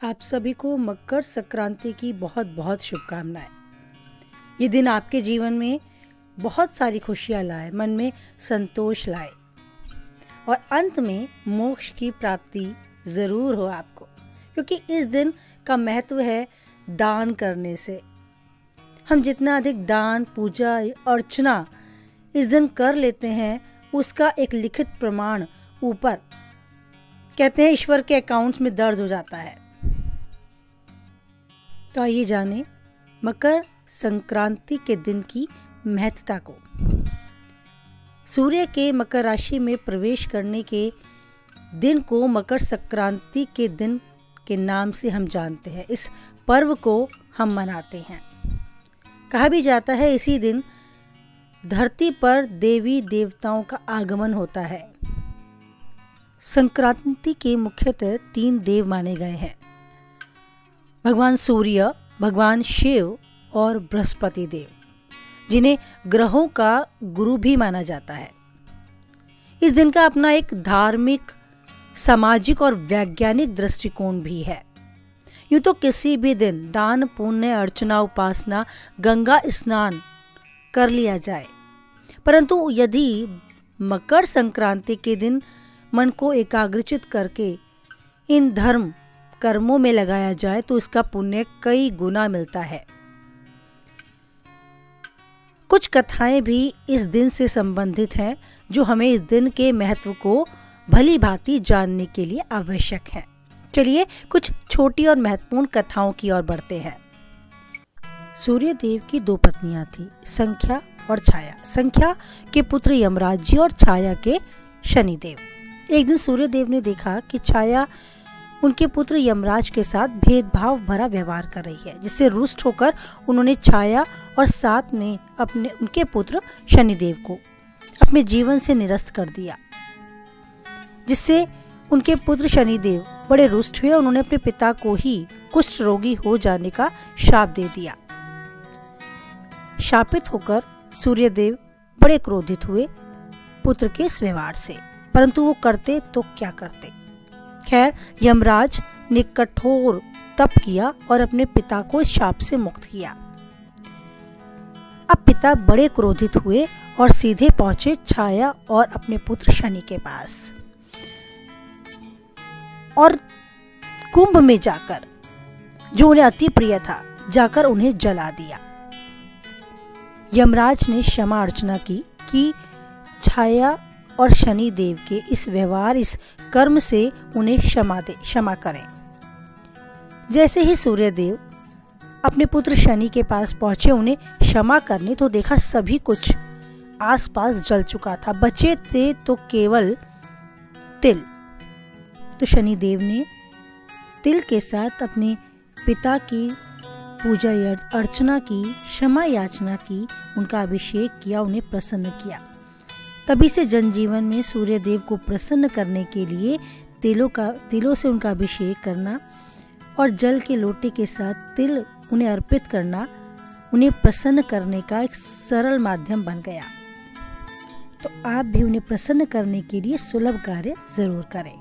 आप सभी को मकर संक्रांति की बहुत बहुत शुभकामनाएं। ये दिन आपके जीवन में बहुत सारी खुशियां लाए, मन में संतोष लाए और अंत में मोक्ष की प्राप्ति ज़रूर हो आपको, क्योंकि इस दिन का महत्व है दान करने से। हम जितना अधिक दान, पूजा, अर्चना इस दिन कर लेते हैं, उसका एक लिखित प्रमाण ऊपर कहते हैं ईश्वर के अकाउंट्स में दर्ज हो जाता है। तो आइए जानें मकर संक्रांति के दिन की महत्ता को। सूर्य के मकर राशि में प्रवेश करने के दिन को मकर संक्रांति के दिन के नाम से हम जानते हैं। इस पर्व को हम मनाते हैं। कहा भी जाता है इसी दिन धरती पर देवी देवताओं का आगमन होता है। संक्रांति के मुख्यतः 3 देव माने गए हैं, भगवान सूर्य, भगवान शिव और बृहस्पति देव, जिन्हें ग्रहों का गुरु भी माना जाता है। इस दिन का अपना एक धार्मिक, सामाजिक और वैज्ञानिक दृष्टिकोण भी है। यूँ तो किसी भी दिन दान, पुण्य, अर्चना, उपासना, गंगा स्नान कर लिया जाए, परंतु यदि मकर संक्रांति के दिन मन को एकाग्रचित करके इन धर्म कर्मों में लगाया जाए तो इसका पुण्य कई गुना मिलता है। कुछ कथाएं भी इस दिन से संबंधित हैं जो हमें इस दिन के महत्व को भली भांति जानने के लिए आवश्यक है। चलिए कुछ छोटी और महत्वपूर्ण कथाओं की ओर बढ़ते हैं। सूर्य देव की 2 पत्नियां थी, संख्या और छाया। संख्या के पुत्र यमराज जी और छाया के शनिदेव। एक दिन सूर्य देव ने देखा कि छाया उनके पुत्र यमराज के साथ भेदभाव भरा व्यवहार कर रही है, जिससे रुष्ट होकर उन्होंने छाया और साथ में उनके पुत्र शनिदेव को अपने जीवन से निरस्त कर दिया, जिससे उनके पुत्र शनिदेव बड़े रुष्ट हुए। उन्होंने अपने पिता को ही कुष्ठ रोगी हो जाने का शाप दे दिया। शापित होकर सूर्यदेव बड़े क्रोधित हुए पुत्र के इस व्यवहार से, परंतु वो करते तो क्या करते। खैर, यमराज ने कठोर तप किया और अपने पिता को इस शाप से मुक्त किया। अब पिता बड़े क्रोधित हुए और सीधे पहुंचे छाया और अपने पुत्र शनि के पास और कुंभ में जाकर, जो उन्हें अति प्रिय था, जाकर उन्हें जला दिया। यमराज ने क्षमा अर्चना की कि छाया और शनि देव के इस व्यवहार, इस कर्म से उन्हें क्षमा करें। जैसे ही सूर्यदेव अपने पुत्र शनि के पास पहुंचे उन्हें क्षमा करने, तो देखा सभी कुछ आसपास जल चुका था, बचे थे तो केवल तिल। तो शनि देव ने तिल के साथ अपने पिता की पूजा अर्चना की, क्षमा याचना की, उनका अभिषेक किया, उन्हें प्रसन्न किया। तभी से जनजीवन में सूर्य देव को प्रसन्न करने के लिए तिलों से उनका अभिषेक करना और जल के लोटे के साथ तिल उन्हें अर्पित करना उन्हें प्रसन्न करने का एक सरल माध्यम बन गया। तो आप भी उन्हें प्रसन्न करने के लिए सुलभ कार्य जरूर करें।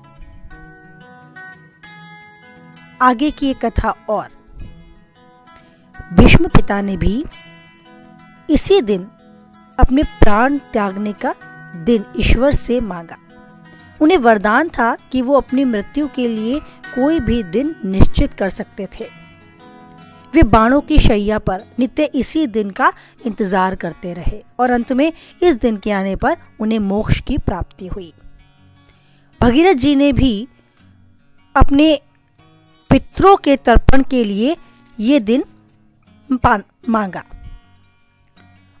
आगे की एक कथा और। भीष्म पिता ने भी इसी दिन अपने प्राण त्यागने का दिन ईश्वर से मांगा। उन्हें वरदान था कि वो अपनी मृत्यु के लिए कोई भी दिन निश्चित कर सकते थे। वे बाणों की शैया पर नित्य इसी दिन का इंतजार करते रहे और अंत में इस दिन के आने पर उन्हें मोक्ष की प्राप्ति हुई। भगीरथ जी ने भी अपने पितरों के तर्पण के लिए ये दिन मांगा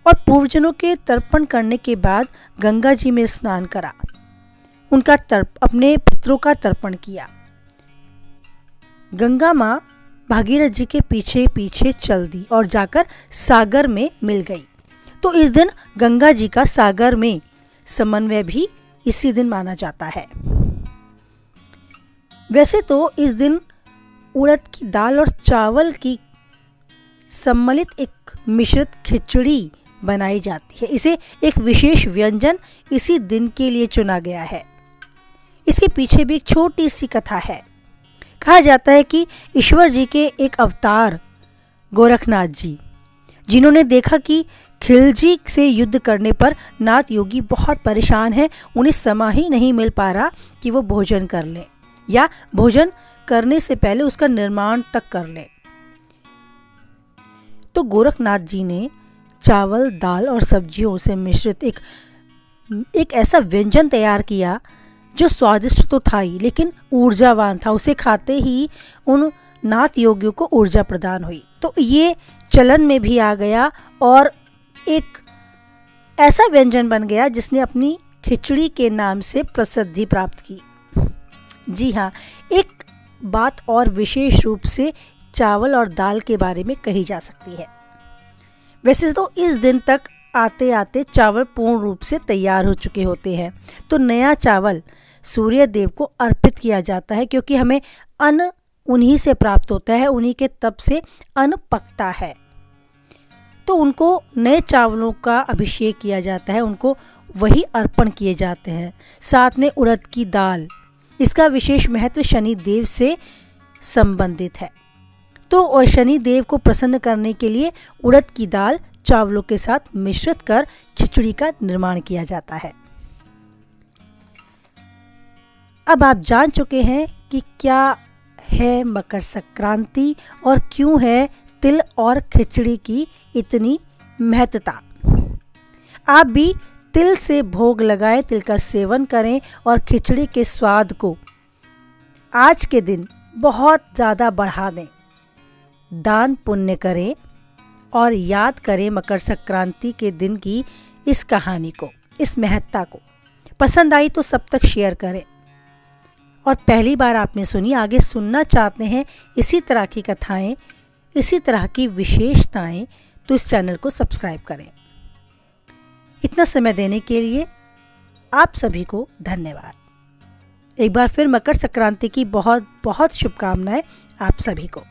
और पूर्वजनों के तर्पण करने के बाद गंगा जी में स्नान करा, अपने पितरों का तर्पण किया। गंगा माँ भागीरथ जी के पीछे पीछे चल दी और जाकर सागर में मिल गई। तो इस दिन गंगा जी का सागर में समन्वय भी इसी दिन माना जाता है। वैसे तो इस दिन उड़द की दाल और चावल की सम्मिलित एक मिश्रित खिचड़ी बनाई जाती है। इसे एक विशेष व्यंजन इसी दिन के लिए चुना गया है। इसके पीछे भी एक छोटी सी कथा है। कहा जाता है कि ईश्वर जी के एक अवतार गोरखनाथ जी, जिन्होंने देखा कि खिलजी से युद्ध करने पर नाथ योगी बहुत परेशान है, उन्हें समय ही नहीं मिल पा रहा कि वो भोजन कर लें या भोजन करने से पहले उसका निर्माण तक कर लें। तो गोरखनाथ जी ने चावल, दाल और सब्जियों से मिश्रित एक ऐसा व्यंजन तैयार किया जो स्वादिष्ट तो था ही, लेकिन ऊर्जावान था। उसे खाते ही उन नाथ योगियों को ऊर्जा प्रदान हुई। तो ये चलन में भी आ गया और एक ऐसा व्यंजन बन गया जिसने अपनी खिचड़ी के नाम से प्रसिद्धि प्राप्त की। जी हाँ, एक बात और विशेष रूप से चावल और दाल के बारे में कही जा सकती है। वैसे तो इस दिन तक आते आते चावल पूर्ण रूप से तैयार हो चुके होते हैं, तो नया चावल सूर्य देव को अर्पित किया जाता है, क्योंकि हमें अन्न उन्हीं से प्राप्त होता है, उन्हीं के तप से अन्न पकता है। तो उनको नए चावलों का अभिषेक किया जाता है, उनको वही अर्पण किए जाते हैं। साथ में उड़द की दाल, इसका विशेष महत्व शनि देव से संबंधित है। तो शनि देव को प्रसन्न करने के लिए उड़द की दाल चावलों के साथ मिश्रित कर खिचड़ी का निर्माण किया जाता है। अब आप जान चुके हैं कि क्या है मकर संक्रांति और क्यों है तिल और खिचड़ी की इतनी महत्ता। आप भी तिल से भोग लगाएं, तिल का सेवन करें और खिचड़ी के स्वाद को आज के दिन बहुत ज़्यादा बढ़ा दें। दान पुण्य करें और याद करें मकर संक्रांति के दिन की इस कहानी को, इस महत्ता को। पसंद आई तो सब तक शेयर करें, और पहली बार आपने सुनी, आगे सुनना चाहते हैं इसी तरह की कथाएं, इसी तरह की विशेषताएं, तो इस चैनल को सब्सक्राइब करें। इतना समय देने के लिए आप सभी को धन्यवाद। एक बार फिर मकर संक्रांति की बहुत बहुत शुभकामनाएं आप सभी को।